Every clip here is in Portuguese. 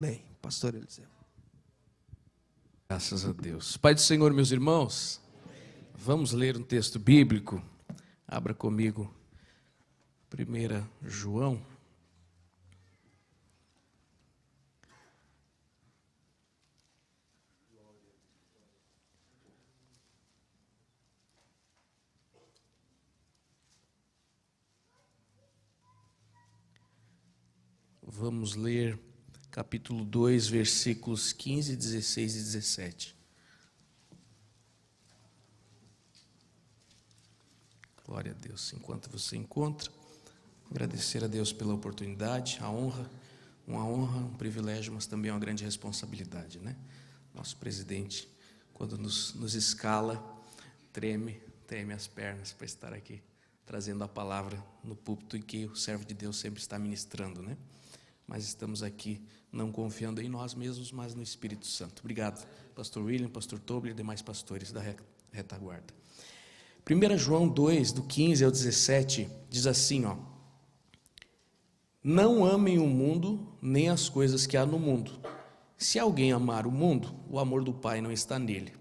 Bem, pastor Eliseu. Graças a Deus. Pai do Senhor, meus irmãos, vamos ler um texto bíblico. Abra comigo 1 João. Vamos ler capítulo 2, versículos 15, 16 e 17. Glória a Deus. Enquanto você encontra, agradecer a Deus pela oportunidade, a honra, um privilégio, mas também uma grande responsabilidade, né? Nosso presidente, quando nos escala, treme as pernas para estar aqui, trazendo a palavra no púlpito em que o servo de Deus sempre está ministrando, né? Mas estamos aqui não confiando em nós mesmos, mas no Espírito Santo. Obrigado, pastor William, pastor Tobler e demais pastores da retaguarda. 1 João 2, do 15 ao 17, diz assim, não amem o mundo, nem as coisas que há no mundo. Se alguém amar o mundo, o amor do Pai não está nele.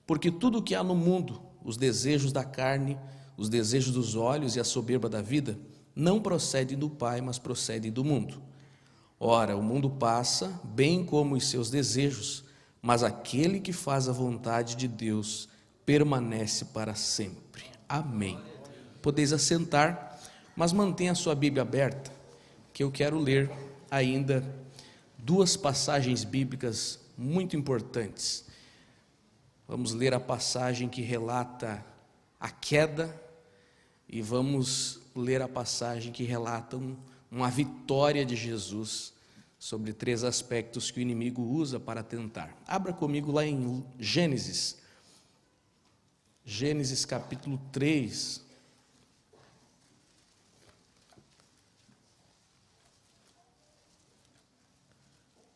Porque tudo o que há no mundo, os desejos da carne, os desejos dos olhos e a soberba da vida, não procedem do Pai, mas procedem do mundo. Ora, o mundo passa, bem como os seus desejos, mas aquele que faz a vontade de Deus permanece para sempre. Amém. Podeis assentar, mas mantenha a sua Bíblia aberta, que eu quero ler ainda duas passagens bíblicas muito importantes. Vamos ler a passagem que relata a queda e vamos ler a passagem que relata uma vitória de Jesus sobre três aspectos que o inimigo usa para tentar. Abra comigo lá em Gênesis capítulo 3.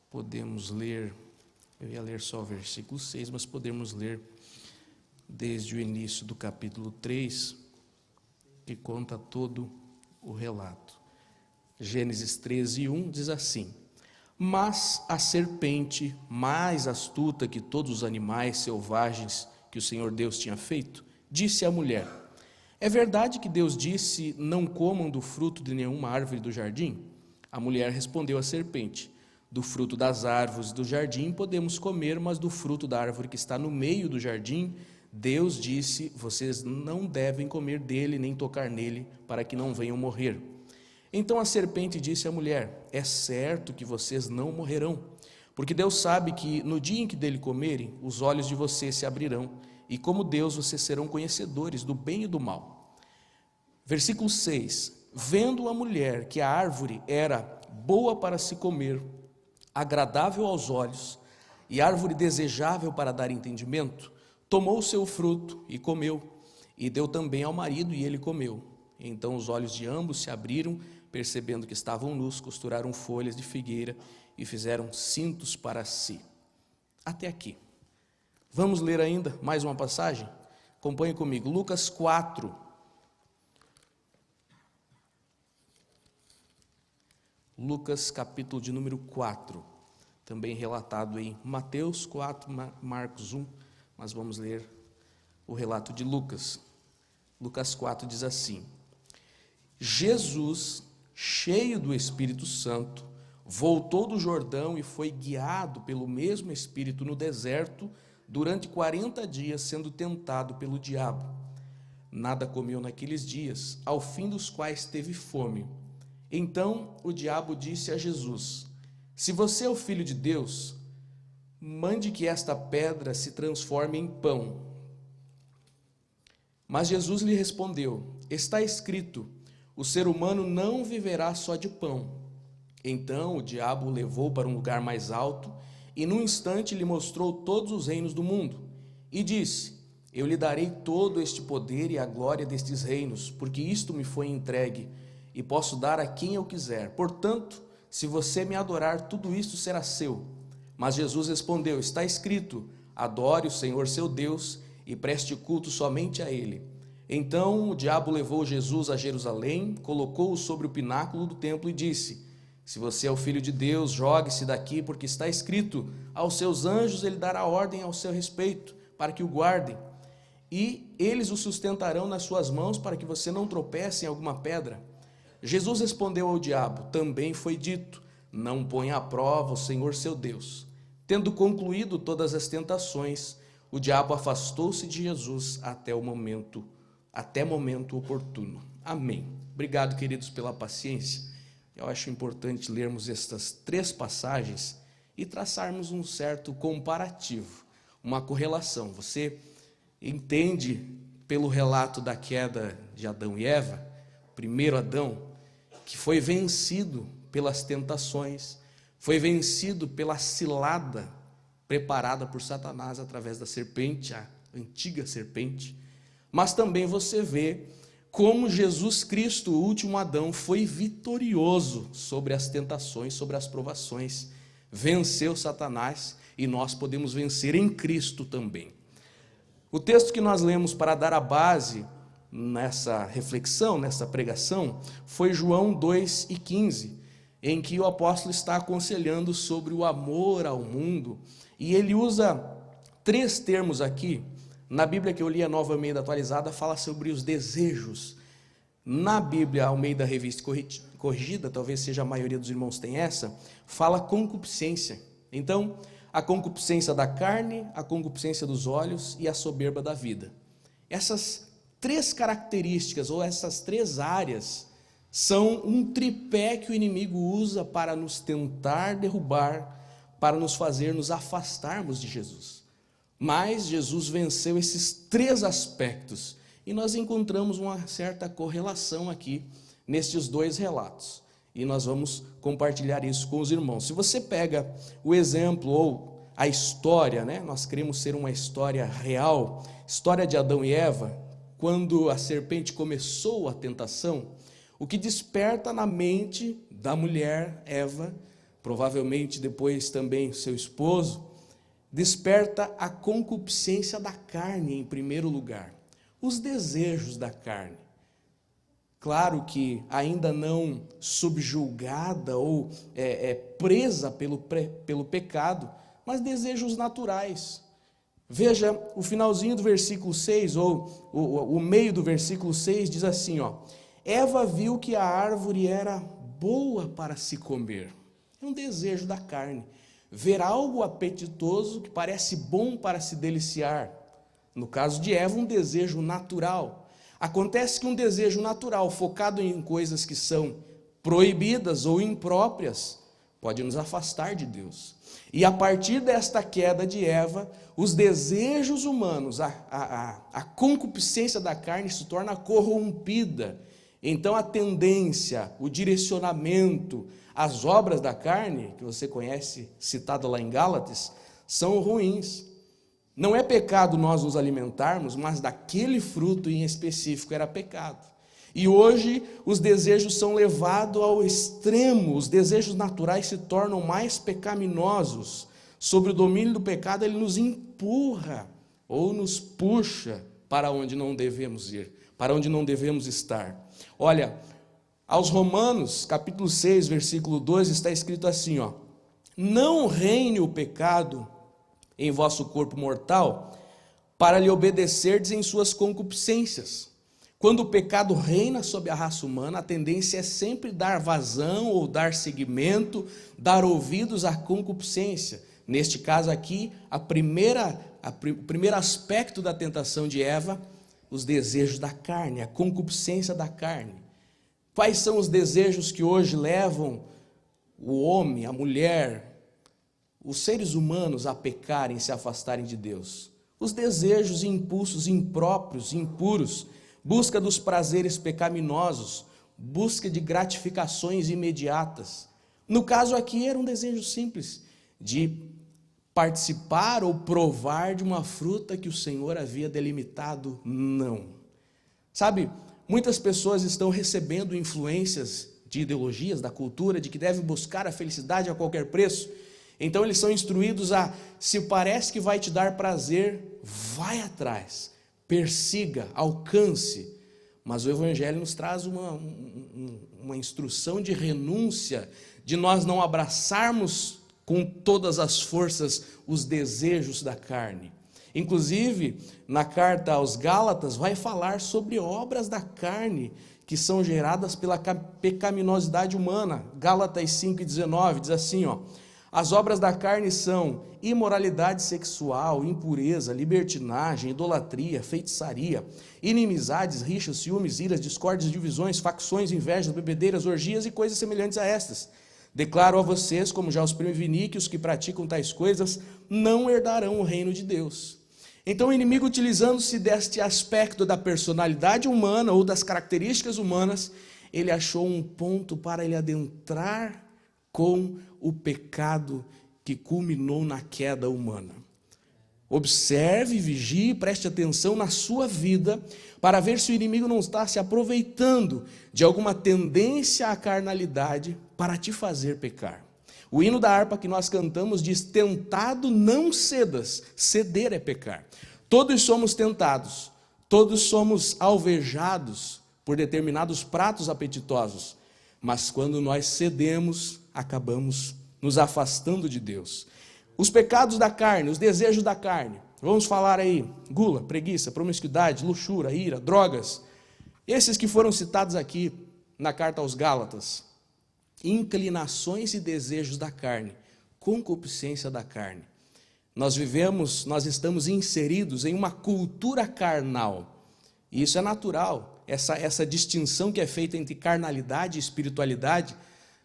Podemos ler, eu ia ler só o versículo 6, mas podemos ler desde o início do capítulo 3, que conta todo o relato. Gênesis 13, 1 diz assim: Mas a serpente, mais astuta que todos os animais selvagens que o Senhor Deus tinha feito, disse à mulher: É verdade que Deus disse, não comam do fruto de nenhuma árvore do jardim? A mulher respondeu à serpente: Do fruto das árvores do jardim podemos comer, mas do fruto da árvore que está no meio do jardim, Deus disse, vocês não devem comer dele, nem tocar nele, para que não venham morrer. Então a serpente disse à mulher: É certo que vocês não morrerão, porque Deus sabe que no dia em que dele comerem, os olhos de vocês se abrirão, e como Deus vocês serão conhecedores do bem e do mal. Versículo 6: Vendo a mulher que a árvore era boa para se comer, agradável aos olhos, e árvore desejável para dar entendimento, tomou o seu fruto e comeu, e deu também ao marido, e ele comeu. Então os olhos de ambos se abriram, percebendo que estavam nus, costuraram folhas de figueira e fizeram cintos para si. Até aqui. Vamos ler ainda mais uma passagem? Acompanhe comigo, Lucas 4. Lucas capítulo de número 4, também relatado em Mateus 4, Marcos 1, mas vamos ler o relato de Lucas. Lucas 4 diz assim: Jesus, cheio do Espírito Santo, voltou do Jordão e foi guiado pelo mesmo Espírito no deserto durante 40 dias, sendo tentado pelo diabo. Nada comeu naqueles dias, ao fim dos quais teve fome. Então o diabo disse a Jesus: Se você é o Filho de Deus, mande que esta pedra se transforme em pão. Mas Jesus lhe respondeu: Está escrito, o ser humano não viverá só de pão. Então o diabo o levou para um lugar mais alto e num instante lhe mostrou todos os reinos do mundo e disse: Eu lhe darei todo este poder e a glória destes reinos, porque isto me foi entregue e posso dar a quem eu quiser. Portanto, se você me adorar, tudo isto será seu. Mas Jesus respondeu: Está escrito, adore o Senhor seu Deus e preste culto somente a ele. Então o diabo levou Jesus a Jerusalém, colocou-o sobre o pináculo do templo e disse: Se você é o filho de Deus, jogue-se daqui, porque está escrito: aos seus anjos ele dará ordem ao seu respeito, para que o guardem, e eles o sustentarão nas suas mãos, para que você não tropece em alguma pedra. Jesus respondeu ao diabo: também foi dito, não ponha à prova o Senhor seu Deus. Tendo concluído todas as tentações, o diabo afastou-se de Jesus até momento oportuno. Amém. Obrigado, queridos, pela paciência. Eu acho importante lermos estas 3 passagens e traçarmos um certo comparativo, uma correlação. Você entende pelo relato da queda de Adão e Eva, primeiro Adão, que foi vencido pelas tentações, foi vencido pela cilada preparada por Satanás através da serpente, a antiga serpente. Mas também você vê como Jesus Cristo, o último Adão, foi vitorioso sobre as tentações, sobre as provações, venceu Satanás, e nós podemos vencer em Cristo também. O texto que nós lemos para dar a base nessa reflexão, nessa pregação, foi João 2:15, em que o apóstolo está aconselhando sobre o amor ao mundo, e ele usa 3 termos aqui. Na Bíblia que eu li, a Nova Almeida Atualizada, fala sobre os desejos. Na Bíblia Almeida Revista Corrigida, talvez seja a maioria dos irmãos tem essa, fala concupiscência. Então, a concupiscência da carne, a concupiscência dos olhos e a soberba da vida. Essas 3 características, ou essas 3 áreas, são um tripé que o inimigo usa para nos tentar derrubar, para nos fazer nos afastarmos de Jesus. Mas Jesus venceu esses 3 aspectos, e nós encontramos uma certa correlação aqui nestes 2 relatos, e nós vamos compartilhar isso com os irmãos. Se você pega o exemplo ou a história, nós queremos ser uma história real, história de Adão e Eva, quando a serpente começou a tentação, o que desperta na mente da mulher Eva, provavelmente depois também seu esposo, desperta a concupiscência da carne em primeiro lugar, os desejos da carne. Claro que ainda não subjugada ou presa pelo pecado, mas desejos naturais. Veja o finalzinho do versículo 6, ou o meio do versículo 6 diz assim, Eva viu que a árvore era boa para se comer. É um desejo da carne. Ver algo apetitoso que parece bom para se deliciar. No caso de Eva, um desejo natural. Acontece que um desejo natural focado em coisas que são proibidas ou impróprias pode nos afastar de Deus. E a partir desta queda de Eva, os desejos humanos, a concupiscência da carne se torna corrompida. Então a tendência, o direcionamento, as obras da carne, que você conhece, citada lá em Gálatas, são ruins. Não é pecado nós nos alimentarmos, mas daquele fruto em específico era pecado. E hoje os desejos são levados ao extremo, os desejos naturais se tornam mais pecaminosos. Sob o domínio do pecado, ele nos empurra ou nos puxa para onde não devemos ir, para onde não devemos estar. Olha, aos Romanos, capítulo 6, versículo 2, está escrito assim, não reine o pecado em vosso corpo mortal, para lhe obedecerdes em suas concupiscências. Quando o pecado reina sobre a raça humana, a tendência é sempre dar vazão ou dar seguimento, dar ouvidos à concupiscência. Neste caso aqui, o primeiro aspecto da tentação de Eva, os desejos da carne, a concupiscência da carne. Quais são os desejos que hoje levam o homem, a mulher, os seres humanos a pecarem, se afastarem de Deus? Os desejos e impulsos impróprios, impuros, busca dos prazeres pecaminosos, busca de gratificações imediatas. No caso aqui era um desejo simples, de participar ou provar de uma fruta que o Senhor havia delimitado, não. Sabe, muitas pessoas estão recebendo influências de ideologias, da cultura, de que devem buscar a felicidade a qualquer preço. Então eles são instruídos a, se parece que vai te dar prazer, vai atrás, persiga, alcance. Mas o Evangelho nos traz uma instrução de renúncia, de nós não abraçarmos com todas as forças os desejos da carne. Inclusive, na carta aos Gálatas, vai falar sobre obras da carne que são geradas pela pecaminosidade humana. Gálatas 5,19 diz assim, as obras da carne são imoralidade sexual, impureza, libertinagem, idolatria, feitiçaria, inimizades, rixas, ciúmes, iras, discórdias, divisões, facções, invejas, bebedeiras, orgias e coisas semelhantes a estas. Declaro a vocês, como já os preveni, que os que praticam tais coisas não herdarão o reino de Deus. Então o inimigo, utilizando-se deste aspecto da personalidade humana ou das características humanas, ele achou um ponto para ele adentrar com o pecado que culminou na queda humana. Observe, vigie, preste atenção na sua vida para ver se o inimigo não está se aproveitando de alguma tendência à carnalidade para te fazer pecar. O hino da harpa que nós cantamos diz: tentado não cedas, ceder é pecar. Todos somos tentados, todos somos alvejados por determinados pratos apetitosos, mas quando nós cedemos, acabamos nos afastando de Deus. Os pecados da carne, os desejos da carne, vamos falar aí: gula, preguiça, promiscuidade, luxúria, ira, drogas, esses que foram citados aqui na carta aos Gálatas. Inclinações e desejos da carne, concupiscência da carne. Nós estamos inseridos em uma cultura carnal, e isso é natural, essa distinção que é feita entre carnalidade e espiritualidade,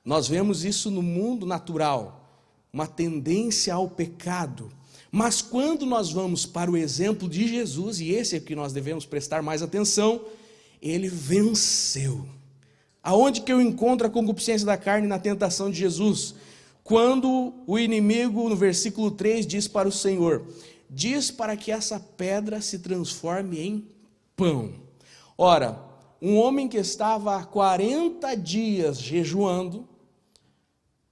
nós vemos isso no mundo natural, uma tendência ao pecado. Mas quando nós vamos para o exemplo de Jesus, e esse é que nós devemos prestar mais atenção, ele venceu. Aonde que eu encontro a concupiscência da carne na tentação de Jesus? Quando o inimigo, no versículo 3, diz para o Senhor: diz para que essa pedra se transforme em pão. Ora, um homem que estava há 40 dias jejuando,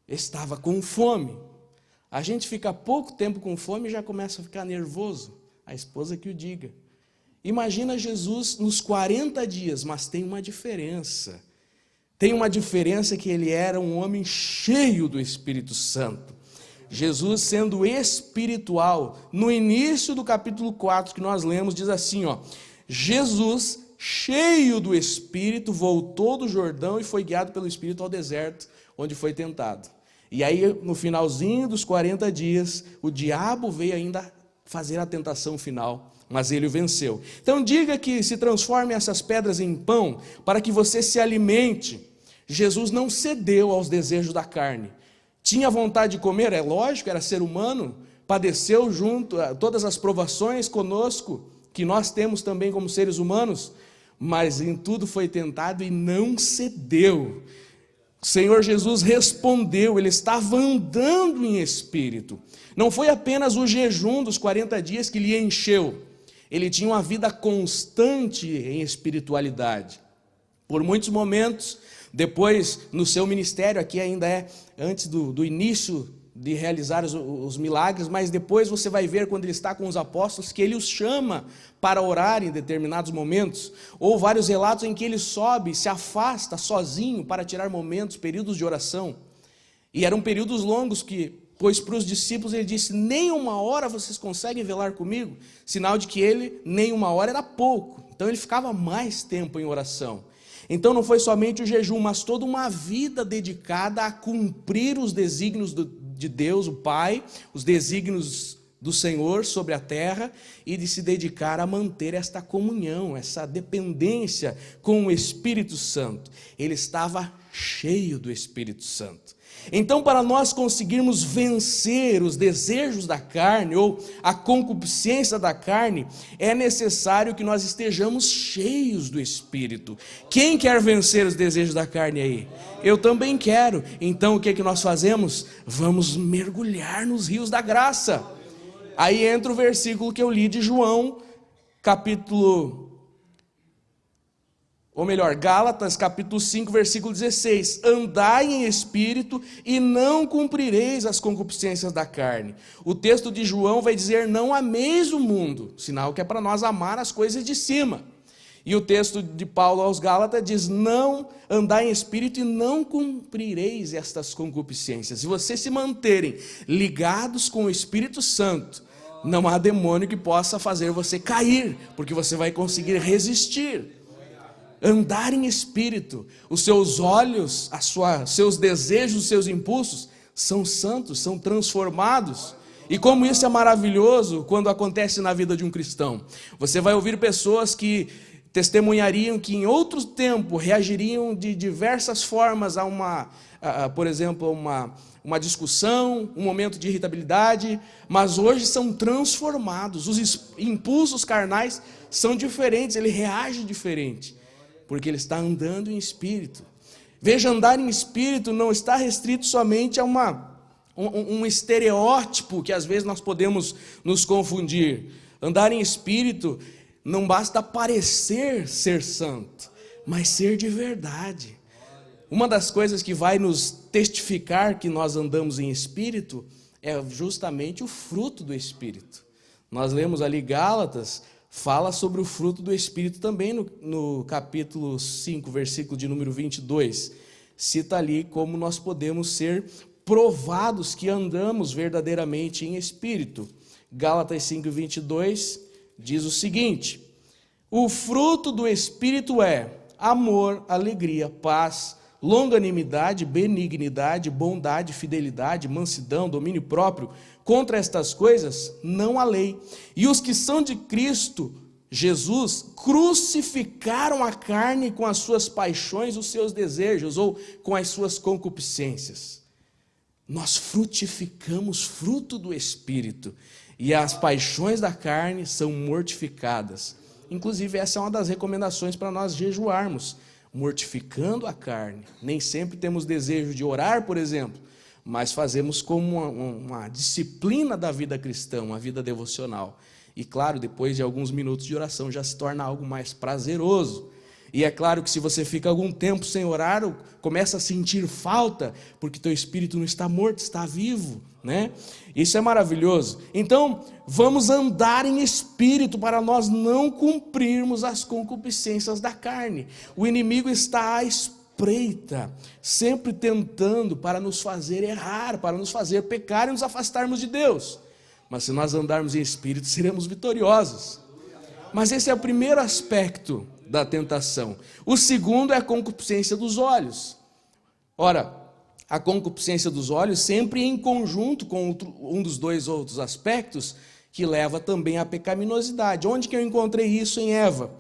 estava com fome. A gente fica pouco tempo com fome e já começa a ficar nervoso. A esposa que o diga. Imagina Jesus nos 40 dias, mas tem uma diferença. Tem uma diferença que ele era um homem cheio do Espírito Santo. Jesus, sendo espiritual, no início do capítulo 4 que nós lemos, diz assim, Jesus, cheio do Espírito, voltou do Jordão e foi guiado pelo Espírito ao deserto, onde foi tentado. E aí, no finalzinho dos 40 dias, o diabo veio ainda fazer a tentação final, mas ele o venceu. Então diga que se transforme essas pedras em pão, para que você se alimente. Jesus não cedeu aos desejos da carne. Tinha vontade de comer, é lógico, era ser humano, padeceu junto a todas as provações conosco, que nós temos também como seres humanos, mas em tudo foi tentado e não cedeu. O Senhor Jesus respondeu, ele estava andando em espírito. Não foi apenas o jejum dos 40 dias que lhe encheu, ele tinha uma vida constante em espiritualidade. Por muitos momentos, depois no seu ministério, aqui ainda é antes do início de realizar os milagres, mas depois você vai ver quando ele está com os apóstolos, que ele os chama para orar em determinados momentos, ou vários relatos em que ele sobe, se afasta sozinho para tirar momentos, períodos de oração, e eram períodos longos pois para os discípulos ele disse: nem uma hora vocês conseguem velar comigo, sinal de que ele, nem uma hora era pouco, então ele ficava mais tempo em oração. Então não foi somente o jejum, mas toda uma vida dedicada a cumprir os desígnios de Deus, o Pai, os desígnios do Senhor sobre a terra, e de se dedicar a manter esta comunhão, essa dependência com o Espírito Santo. Ele estava cheio do Espírito Santo. Então, para nós conseguirmos vencer os desejos da carne ou a concupiscência da carne, é necessário que nós estejamos cheios do Espírito. Quem quer vencer os desejos da carne aí? Eu também quero. Então, o que é que nós fazemos? Vamos mergulhar nos rios da graça. Aí entra o versículo que eu li de João, Gálatas, capítulo 5, versículo 16. Andai em espírito e não cumprireis as concupiscências da carne. O texto de João vai dizer: não ameis o mundo, sinal que é para nós amar as coisas de cima. E o texto de Paulo aos Gálatas diz: não andai em espírito e não cumprireis estas concupiscências. Se vocês se manterem ligados com o Espírito Santo, não há demônio que possa fazer você cair, porque você vai conseguir resistir. Andar em espírito, os seus olhos, seus desejos, os seus impulsos são santos, são transformados. E como isso é maravilhoso quando acontece na vida de um cristão. Você vai ouvir pessoas que testemunhariam que em outro tempo reagiriam de diversas formas por exemplo, uma discussão, um momento de irritabilidade, mas hoje são transformados. Os impulsos carnais são diferentes, ele reage diferente, porque ele está andando em espírito. Veja, andar em espírito não está restrito somente a um estereótipo que às vezes nós podemos nos confundir. Andar em espírito não basta parecer ser santo, mas ser de verdade. Uma das coisas que vai nos testificar que nós andamos em espírito é justamente o fruto do espírito. Nós lemos ali Gálatas, fala sobre o fruto do espírito também no capítulo 5, versículo de número 22. Cita ali como nós podemos ser provados que andamos verdadeiramente em espírito. Gálatas 5, 22 diz o seguinte: o fruto do espírito é amor, alegria, paz, longanimidade, benignidade, bondade, fidelidade, mansidão, domínio próprio. Contra estas coisas não há lei. E os que são de Cristo Jesus crucificaram a carne com as suas paixões, os seus desejos, ou com as suas concupiscências. Nós frutificamos fruto do Espírito, e as paixões da carne são mortificadas. Inclusive, essa é uma das recomendações para nós jejuarmos, mortificando a carne. Nem sempre temos desejo de orar, por exemplo, mas fazemos como uma disciplina da vida cristã, uma vida devocional. E claro, depois de alguns minutos de oração já se torna algo mais prazeroso. E é claro que se você fica algum tempo sem orar, começa a sentir falta, porque teu espírito não está morto, está vivo, né? Isso é maravilhoso. Então, vamos andar em espírito para nós não cumprirmos as concupiscências da carne. O inimigo está à espreita, sempre tentando para nos fazer errar, para nos fazer pecar e nos afastarmos de Deus. Mas se nós andarmos em espírito, seremos vitoriosos. Mas esse é o primeiro aspecto da tentação. O segundo é a concupiscência dos olhos. Ora, a concupiscência dos olhos sempre em conjunto com um dos dois outros aspectos que leva também à pecaminosidade. Onde que eu encontrei isso? Em Eva.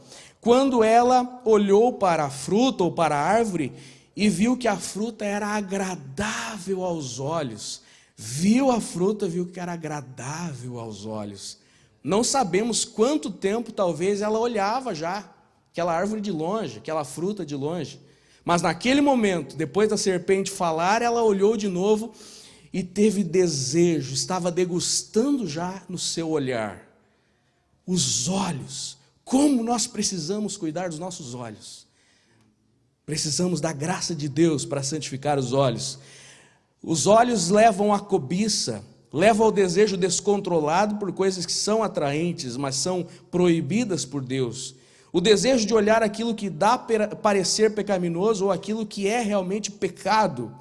Quando ela olhou para a fruta ou para a árvore e viu que a fruta era agradável aos olhos. Viu a fruta, viu que era agradável aos olhos. Não sabemos quanto tempo talvez ela olhava já aquela árvore de longe, aquela fruta de longe. Mas naquele momento, depois da serpente falar, ela olhou de novo e teve desejo, estava degustando já no seu olhar. Os olhos, como nós precisamos cuidar dos nossos olhos. Precisamos da graça de Deus para santificar os olhos. Os olhos levam à cobiça, levam ao desejo descontrolado por coisas que são atraentes, mas são proibidas por Deus. O desejo de olhar aquilo que dá parecer pecaminoso ou aquilo que é realmente pecado.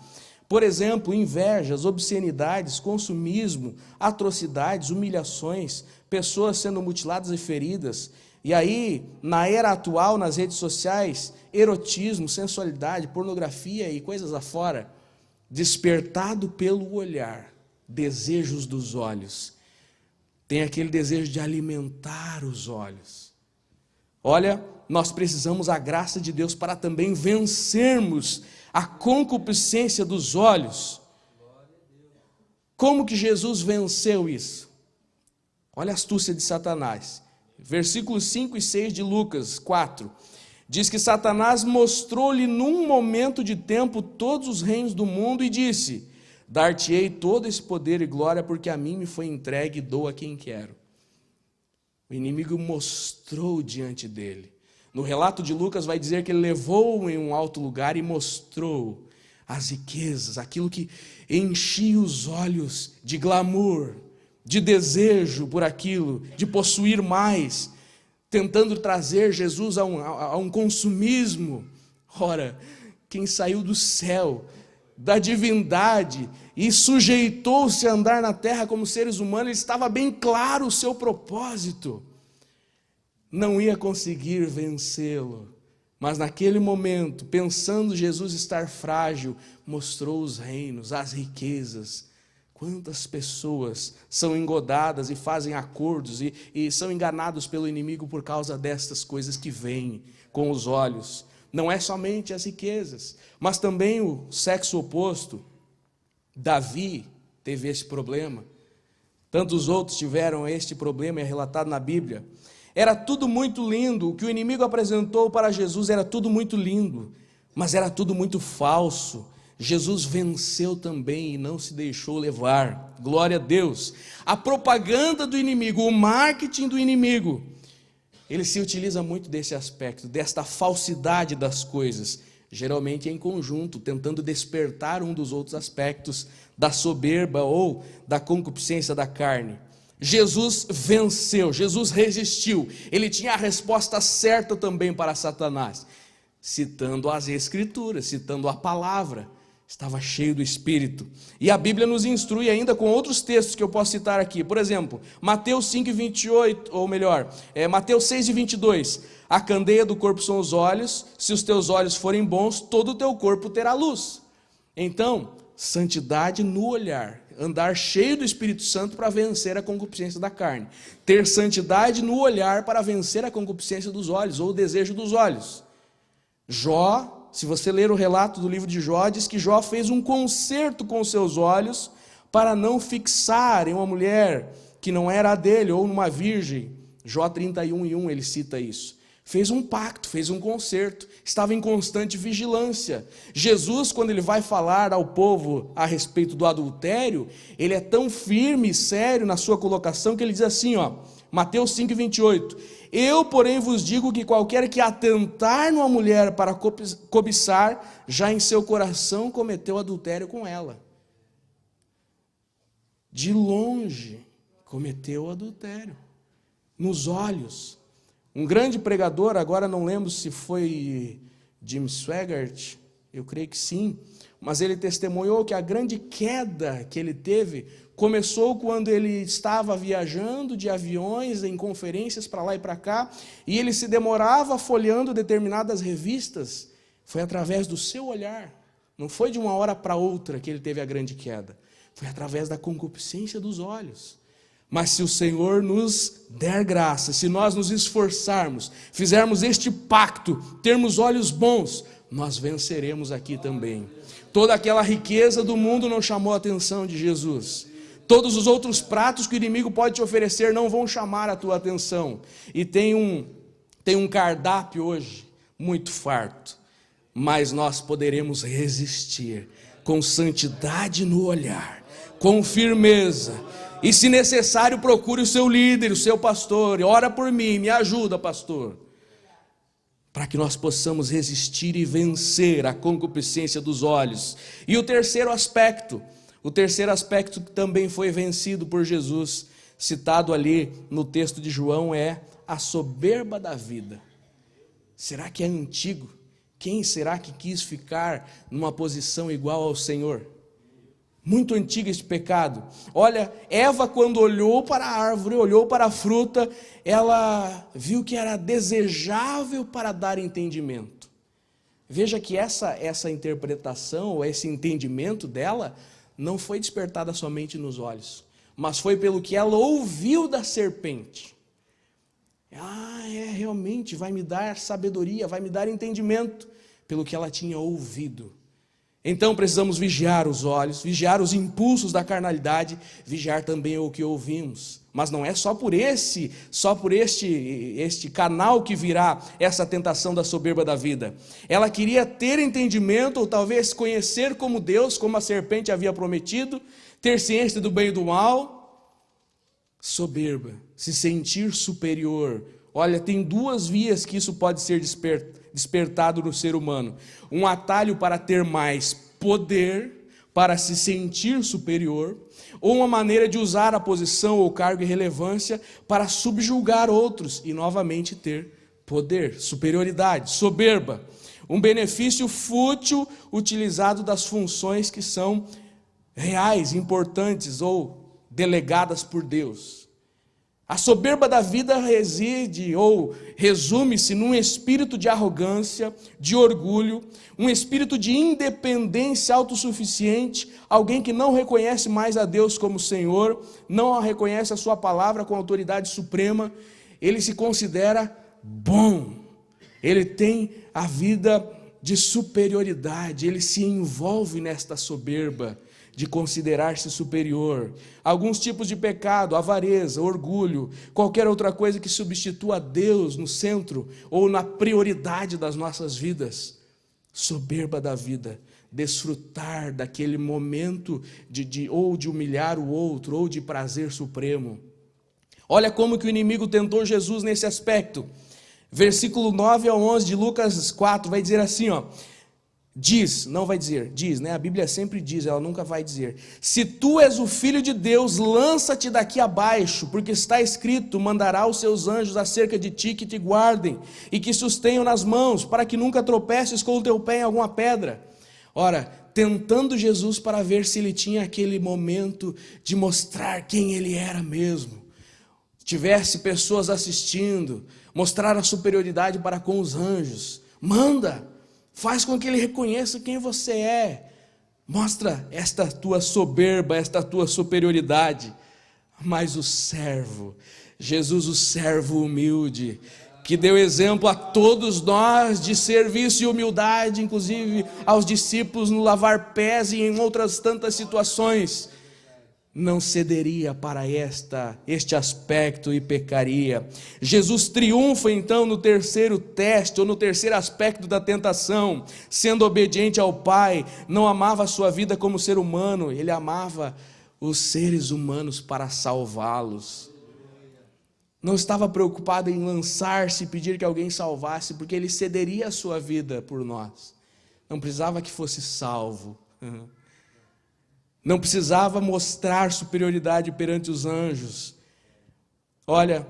Por exemplo, invejas, obscenidades, consumismo, atrocidades, humilhações, pessoas sendo mutiladas e feridas. E aí, na era atual, nas redes sociais, erotismo, sensualidade, pornografia e coisas afora, despertado pelo olhar, desejos dos olhos. Tem aquele desejo de alimentar os olhos. Olha, nós precisamos da graça de Deus para também vencermos a concupiscência dos olhos. Como que Jesus venceu isso? Olha a astúcia de Satanás. Versículos 5 e 6 de Lucas 4. Diz que Satanás mostrou-lhe num momento de tempo todos os reinos do mundo e disse: dar-te-ei todo esse poder e glória, porque a mim me foi entregue e dou a quem quero. O inimigo mostrou diante dele. No relato de Lucas vai dizer que ele levou-o em um alto lugar e mostrou as riquezas, aquilo que enchia os olhos de glamour, de desejo por aquilo, de possuir mais. tentando trazer Jesus a um consumismo. Ora, quem saiu do céu, da divindade, e sujeitou-se a andar na terra como seres humanos, estava bem claro o seu propósito. Não ia conseguir vencê-lo, mas naquele momento, pensando Jesus estar frágil, mostrou os reinos, as riquezas. Quantas pessoas são engodadas e fazem acordos e são enganados pelo inimigo por causa destas coisas que veem com os olhos. Não é somente as riquezas, mas também o sexo oposto. Davi teve esse problema. Tantos outros tiveram este problema, é relatado na Bíblia. Era tudo muito lindo, o que o inimigo apresentou para Jesus era tudo muito lindo, mas era tudo muito falso. Jesus venceu também e não se deixou levar. Glória a Deus. A propaganda do inimigo, o marketing do inimigo, ele se utiliza muito desse aspecto, desta falsidade das coisas, geralmente em conjunto, tentando despertar um dos outros aspectos da soberba ou da concupiscência da carne. Jesus venceu, Jesus resistiu, ele tinha a resposta certa também para Satanás, citando as Escrituras, citando a palavra, estava cheio do Espírito. E a Bíblia nos instrui ainda com outros textos que eu posso citar aqui, por exemplo, Mateus 5:28, ou melhor, Mateus 6:22, a candeia do corpo são os olhos, se os teus olhos forem bons, todo o teu corpo terá luz. Então, santidade no olhar, andar cheio do Espírito Santo para vencer a concupiscência da carne, ter santidade no olhar para vencer a concupiscência dos olhos, ou o desejo dos olhos. Jó, se você ler o relato do livro de Jó, diz que Jó fez um concerto com os seus olhos para não fixar em uma mulher que não era a dele, ou numa virgem. Jó 31:1, ele cita isso. Fez um pacto, fez um concerto, estava em constante vigilância. Jesus, quando ele vai falar ao povo a respeito do adultério, ele é tão firme e sério na sua colocação que ele diz assim, Mateus 5:28, eu, porém, vos digo que qualquer que atentar numa mulher para cobiçar, já em seu coração cometeu adultério com ela. De longe cometeu adultério, nos olhos. Um grande pregador, agora não lembro se foi Jim Swaggart, eu creio que sim, mas ele testemunhou que a grande queda que ele teve começou quando ele estava viajando de aviões, em conferências para lá e para cá, e ele se demorava folheando determinadas revistas. Foi através do seu olhar, não foi de uma hora para outra que ele teve a grande queda, foi através da concupiscência dos olhos. Mas se o Senhor nos der graça, se nós nos esforçarmos, fizermos este pacto, termos olhos bons, nós venceremos aqui também. Toda aquela riqueza do mundo não chamou a atenção de Jesus. Todos os outros pratos que o inimigo pode te oferecer não vão chamar a tua atenção. E tem um cardápio hoje muito farto, mas nós poderemos resistir com santidade no olhar, com firmeza. E se necessário, procure o seu líder, o seu pastor, e ora por mim, me ajuda, pastor, para que nós possamos resistir e vencer a concupiscência dos olhos. E o terceiro aspecto que também foi vencido por Jesus, citado ali no texto de João, é a soberba da vida. Será que é antigo? Quem será que quis ficar numa posição igual ao Senhor? Muito antigo esse pecado. Olha, Eva, quando olhou para a árvore, olhou para a fruta, ela viu que era desejável para dar entendimento. Veja que essa interpretação, ou esse entendimento dela, não foi despertada somente nos olhos, mas foi pelo que ela ouviu da serpente. Realmente vai me dar sabedoria, vai me dar entendimento, pelo que ela tinha ouvido. Então precisamos vigiar os olhos, vigiar os impulsos da carnalidade, vigiar também o que ouvimos. Mas não é só por este canal que virá essa tentação da soberba da vida. Ela queria ter entendimento, ou talvez conhecer como Deus, como a serpente havia prometido, ter ciência do bem e do mal. Soberba, se sentir superior. Olha, tem duas vias que isso pode ser despertado no ser humano. Um atalho para ter mais poder, para se sentir superior, ou uma maneira de usar a posição ou cargo e relevância para subjugar outros e novamente ter poder, superioridade, soberba. Um benefício fútil utilizado das funções que são reais, importantes ou delegadas por Deus. A soberba da vida reside ou resume-se num espírito de arrogância, de orgulho, um espírito de independência autossuficiente, alguém que não reconhece mais a Deus como Senhor, não reconhece a sua palavra com autoridade suprema, ele se considera bom, ele tem a vida de superioridade, ele se envolve nesta soberba de considerar-se superior. Alguns tipos de pecado, avareza, orgulho, qualquer outra coisa que substitua Deus no centro ou na prioridade das nossas vidas. Soberba da vida, desfrutar daquele momento ou de humilhar o outro, ou de prazer supremo. Olha como que o inimigo tentou Jesus nesse aspecto. Versículo 9 ao 11 de Lucas 4 vai dizer assim, diz, não vai dizer, diz, né? A Bíblia sempre diz, ela nunca vai dizer. Se tu és o Filho de Deus, lança-te daqui abaixo, porque está escrito, mandará os seus anjos acerca de ti que te guardem e que sustenham nas mãos, para que nunca tropeces com o teu pé em alguma pedra. Ora, tentando Jesus para ver se ele tinha aquele momento de mostrar quem ele era mesmo. Tivesse pessoas assistindo, mostrar a superioridade para com os anjos. Manda! Faz com que ele reconheça quem você é. Mostra esta tua soberba, esta tua superioridade. Mas o servo, Jesus, o servo humilde, que deu exemplo a todos nós de serviço e humildade, inclusive aos discípulos no lavar pés e em outras tantas situações, não cederia para este aspecto e pecaria. Jesus triunfa então no terceiro teste, ou no terceiro aspecto da tentação, sendo obediente ao Pai. Não amava a sua vida como ser humano, ele amava os seres humanos para salvá-los. Não estava preocupado em lançar-se e pedir que alguém salvasse, porque ele cederia a sua vida por nós. Não precisava que fosse salvo. Não precisava mostrar superioridade perante os anjos. Olha,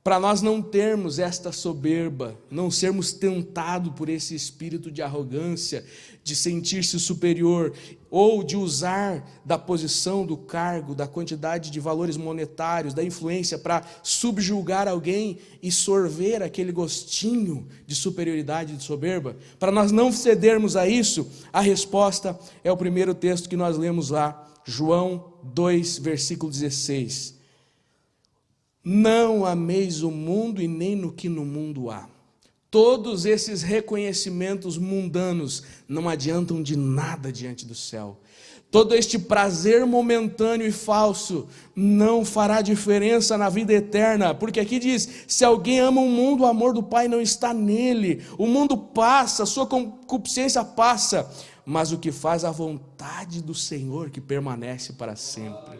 para nós não termos esta soberba, não sermos tentados por esse espírito de arrogância, de sentir-se superior, ou de usar da posição, do cargo, da quantidade de valores monetários, da influência para subjugar alguém e sorver aquele gostinho de superioridade e de soberba, para nós não cedermos a isso, a resposta é o primeiro texto que nós lemos lá, João 2, versículo 16. Não ameis o mundo e nem no que no mundo há. Todos esses reconhecimentos mundanos não adiantam de nada diante do céu. Todo este prazer momentâneo e falso não fará diferença na vida eterna, porque aqui diz, se alguém ama o mundo, o amor do Pai não está nele. O mundo passa, a sua concupiscência passa, mas o que faz a vontade do Senhor que permanece para sempre.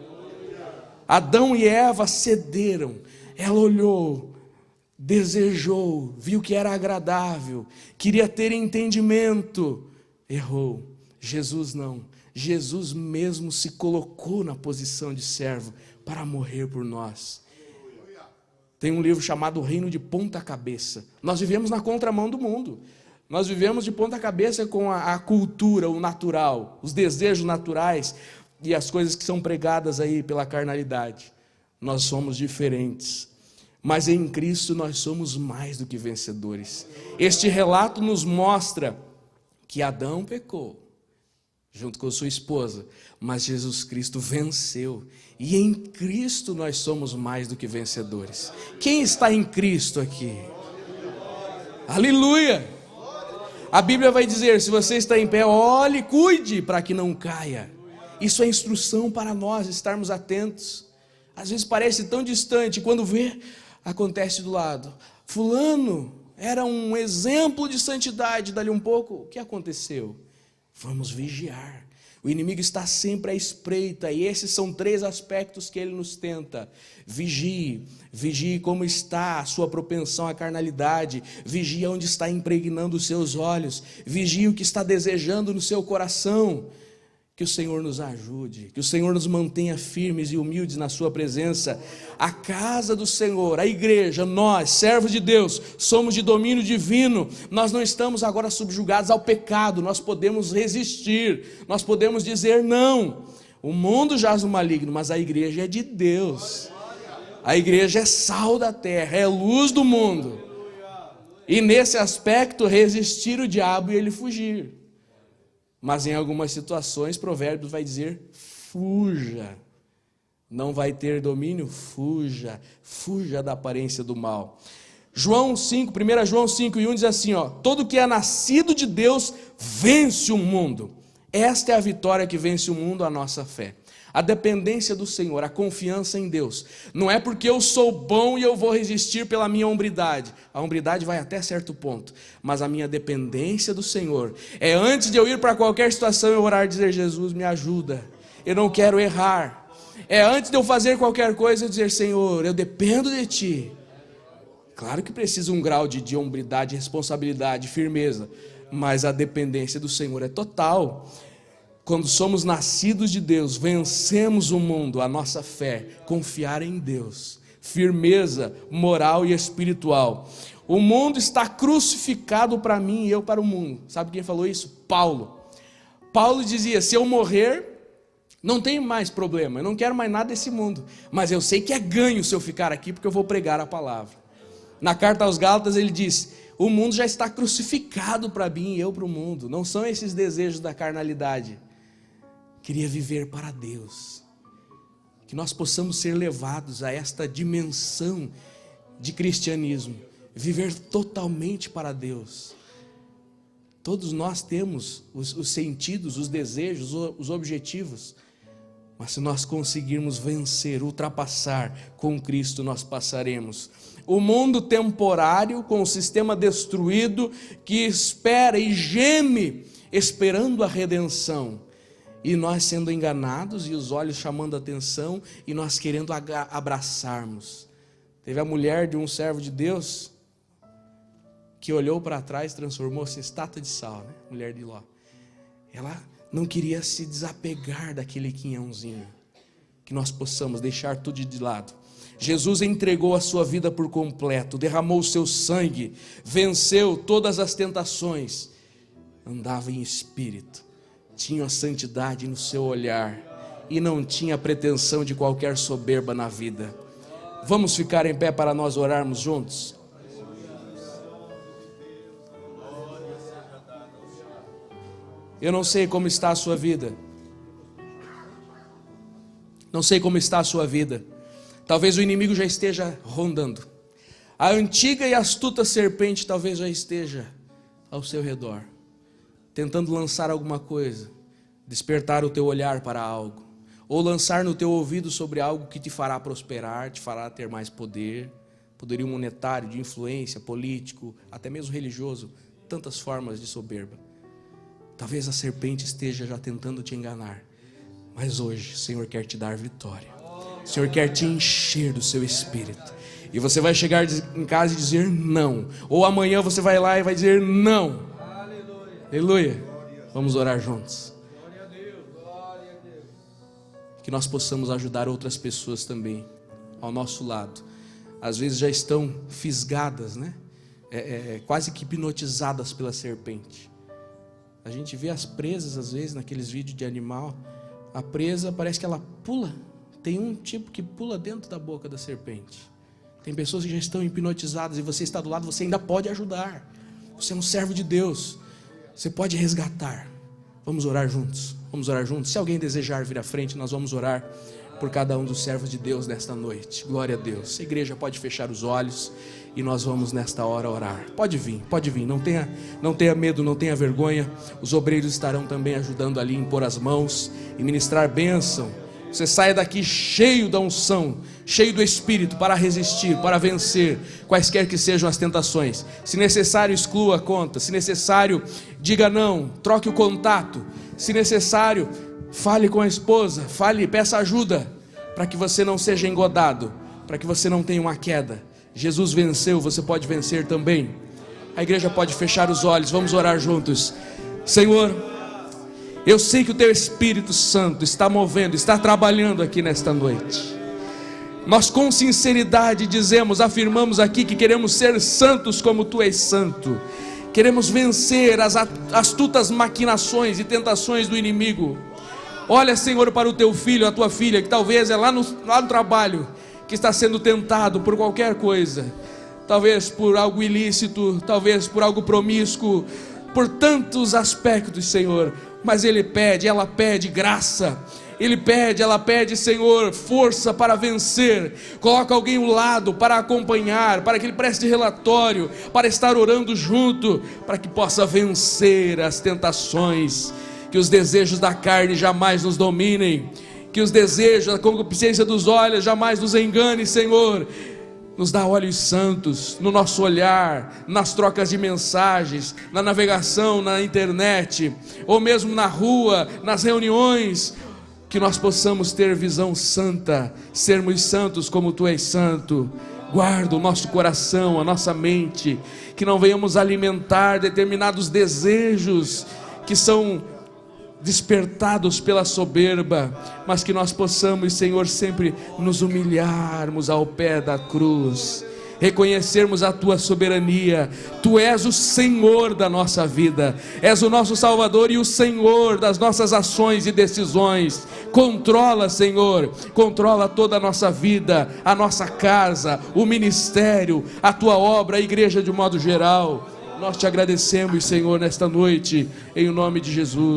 Adão e Eva cederam, ela olhou, desejou, viu que era agradável, queria ter entendimento, errou. Jesus não, Jesus mesmo se colocou na posição de servo para morrer por nós. Tem um livro chamado O Reino de Ponta Cabeça. Nós vivemos na contramão do mundo. Nós vivemos de ponta cabeça com a cultura, o natural, os desejos naturais e as coisas que são pregadas aí pela carnalidade. Nós somos diferentes, mas em Cristo nós somos mais do que vencedores. Este relato nos mostra que Adão pecou, junto com sua esposa, mas Jesus Cristo venceu, e em Cristo nós somos mais do que vencedores. Quem está em Cristo aqui? Aleluia! A Bíblia vai dizer, se você está em pé, olhe e cuide para que não caia. Isso é instrução para nós estarmos atentos. Às vezes parece tão distante, quando vê, acontece do lado. Fulano era um exemplo de santidade, dali um pouco, o que aconteceu? Vamos vigiar. O inimigo está sempre à espreita, e esses são 3 aspectos que ele nos tenta. Vigie como está a sua propensão à carnalidade, vigie onde está impregnando os seus olhos, vigie o que está desejando no seu coração. Que o Senhor nos ajude, que o Senhor nos mantenha firmes e humildes na sua presença. A casa do Senhor, a igreja, nós, servos de Deus, somos de domínio divino. Nós não estamos agora subjugados ao pecado, nós podemos resistir, nós podemos dizer não. O mundo jaz no maligno, mas a igreja é de Deus. A igreja é sal da terra, é luz do mundo. E nesse aspecto, resistir o diabo e ele fugir. Mas em algumas situações, Provérbios vai dizer, fuja. Não vai ter domínio? Fuja. Fuja da aparência do mal. 1 João 5:1 diz assim, todo que é nascido de Deus vence o mundo. Esta é a vitória que vence o mundo, a nossa fé. A dependência do Senhor, a confiança em Deus. Não é porque eu sou bom e eu vou resistir pela minha hombridade. A hombridade vai até certo ponto. Mas a minha dependência do Senhor é antes de eu ir para qualquer situação eu orar e dizer, Jesus, me ajuda. Eu não quero errar. É antes de eu fazer qualquer coisa eu dizer, Senhor, eu dependo de Ti. Claro que precisa um grau de hombridade, responsabilidade, firmeza. Mas a dependência do Senhor é total. Quando somos nascidos de Deus, vencemos o mundo, a nossa fé, confiar em Deus, firmeza moral e espiritual. O mundo está crucificado para mim e eu para o mundo. Sabe quem falou isso? Paulo. Paulo dizia, se eu morrer, não tem mais problema, eu não quero mais nada desse mundo, mas eu sei que é ganho se eu ficar aqui porque eu vou pregar a palavra. Na carta aos Gálatas ele diz, o mundo já está crucificado para mim e eu para o mundo, não são esses desejos da carnalidade. Queria viver para Deus, que nós possamos ser levados a esta dimensão de cristianismo, viver totalmente para Deus. Todos nós temos os sentidos, os desejos, os objetivos, mas se nós conseguirmos vencer, ultrapassar, com Cristo nós passaremos. O mundo temporário, com o sistema destruído, que espera e geme, esperando a redenção. E nós sendo enganados e os olhos chamando a atenção e nós querendo abraçarmos. Teve a mulher de um servo de Deus que olhou para trás, transformou-se em estátua de sal, né? Mulher de Ló. Ela não queria se desapegar daquele quinhãozinho. Que nós possamos deixar tudo de lado. Jesus entregou a sua vida por completo, derramou o seu sangue, venceu todas as tentações, andava em espírito. Tinha a santidade no seu olhar e não tinha pretensão de qualquer soberba na vida. Vamos ficar em pé para nós orarmos juntos? Eu não sei como está a sua vida. Não sei como está a sua vida. Talvez o inimigo já esteja rondando. A antiga e astuta serpente talvez já esteja ao seu redor, tentando lançar alguma coisa, despertar o teu olhar para algo, ou lançar no teu ouvido sobre algo que te fará prosperar, te fará ter mais poder, poderio monetário, de influência, político, até mesmo religioso, tantas formas de soberba. Talvez a serpente esteja já tentando te enganar, mas hoje o Senhor quer te dar vitória, o Senhor quer te encher do seu espírito, e você vai chegar em casa e dizer não, ou amanhã você vai lá e vai dizer não. Aleluia. Vamos orar juntos. Que nós possamos ajudar outras pessoas também ao nosso lado. Às vezes já estão fisgadas, né? Quase que hipnotizadas pela serpente. A gente vê as presas às vezes naqueles vídeos de animal. A presa parece que ela pula. Tem um tipo que pula dentro da boca da serpente. Tem pessoas que já estão hipnotizadas e você está do lado, você ainda pode ajudar. Você é um servo de Deus. Você pode resgatar. Vamos orar juntos. Vamos orar juntos. Se alguém desejar vir à frente, nós vamos orar por cada um dos servos de Deus nesta noite. Glória a Deus. A igreja pode fechar os olhos e nós vamos nesta hora orar. Pode vir. Não tenha medo, não tenha vergonha. Os obreiros estarão também ajudando ali a impor as mãos e ministrar bênção. Você saia daqui cheio da unção, cheio do Espírito para resistir, para vencer quaisquer que sejam as tentações. Se necessário, exclua a conta. Se necessário, diga não, troque o contato. Se necessário, fale com a esposa, peça ajuda, para que você não seja engodado, para que você não tenha uma queda. Jesus venceu, você pode vencer também. A igreja pode fechar os olhos, vamos orar juntos. Senhor, Eu sei que o Teu Espírito Santo está movendo, está trabalhando aqui nesta noite. Nós com sinceridade dizemos, afirmamos aqui que queremos ser santos como Tu és santo. Queremos vencer as astutas maquinações e tentações do inimigo. Olha, Senhor, para o Teu filho, a Tua filha, que talvez é lá no trabalho, que está sendo tentado por qualquer coisa, talvez por algo ilícito, talvez por algo promíscuo, por tantos aspectos, Senhor, mas ela pede graça, ela pede, Senhor, força para vencer. Coloca alguém ao lado para acompanhar, para que ele preste relatório, para estar orando junto, para que possa vencer as tentações, que os desejos da carne jamais nos dominem, que os desejos, a concupiscência dos olhos jamais nos engane, Senhor. Nos dá olhos santos no nosso olhar, nas trocas de mensagens, na navegação na internet, ou mesmo na rua, nas reuniões, que nós possamos ter visão santa, sermos santos como Tu és santo. Guarda o nosso coração, a nossa mente, que não venhamos alimentar determinados desejos que são despertados pela soberba, mas que nós possamos, Senhor, sempre nos humilharmos ao pé da cruz, reconhecermos a Tua soberania. Tu és o Senhor da nossa vida, és o nosso Salvador e o Senhor das nossas ações e decisões. Controla, Senhor, controla toda a nossa vida, a nossa casa, o ministério, a Tua obra, a igreja de modo geral. Nós Te agradecemos, Senhor, nesta noite, em nome de Jesus.